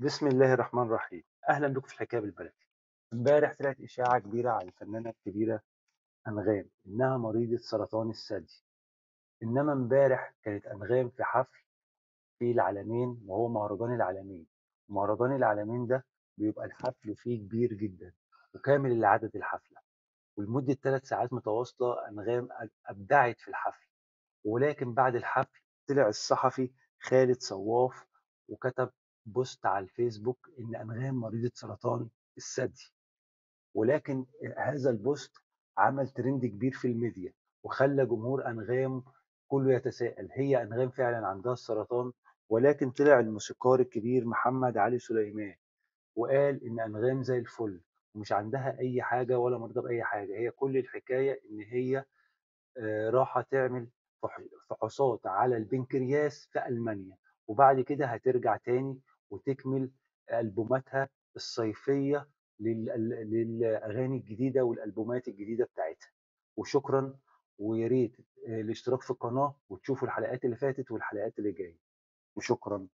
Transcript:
بسم الله الرحمن الرحيم. اهلا بكم في الحكايه بالبلدي. امبارح طلعت اشاعه كبيره على الفنانه الكبيره انغام انها مريضه سرطان الثدي. انما امبارح كانت انغام في حفل في العالمين، وهو مهرجان العالمين. مهرجان العالمين ده بيبقى الحفل فيه كبير جدا وكامل العدد الحفله، ولمده 3 ساعات متواصله انغام ابدعت في الحفل. ولكن بعد الحفل طلع الصحفي خالد صواف وكتب بوست على الفيسبوك إن أنغام مريضة سرطان الثدي. ولكن هذا البوست عمل ترند كبير في الميديا، وخلى جمهور أنغام كله يتساءل هي أنغام فعلا عندها السرطان؟ ولكن طلع الموسيقار الكبير محمد علي سليمان وقال إن أنغام زي الفل ومش عندها أي حاجة ولا مرضى بأي حاجة، هي كل الحكاية إن هي راحة تعمل فحوصات على البنكرياس في ألمانيا، وبعد كده هترجع تاني وتكمل ألبوماتها الصيفية للأغاني الجديدة والألبومات الجديدة بتاعتها. وشكرا، ويا ريت الاشتراك في القناة وتشوفوا الحلقات اللي فاتت والحلقات اللي جاية. وشكرا.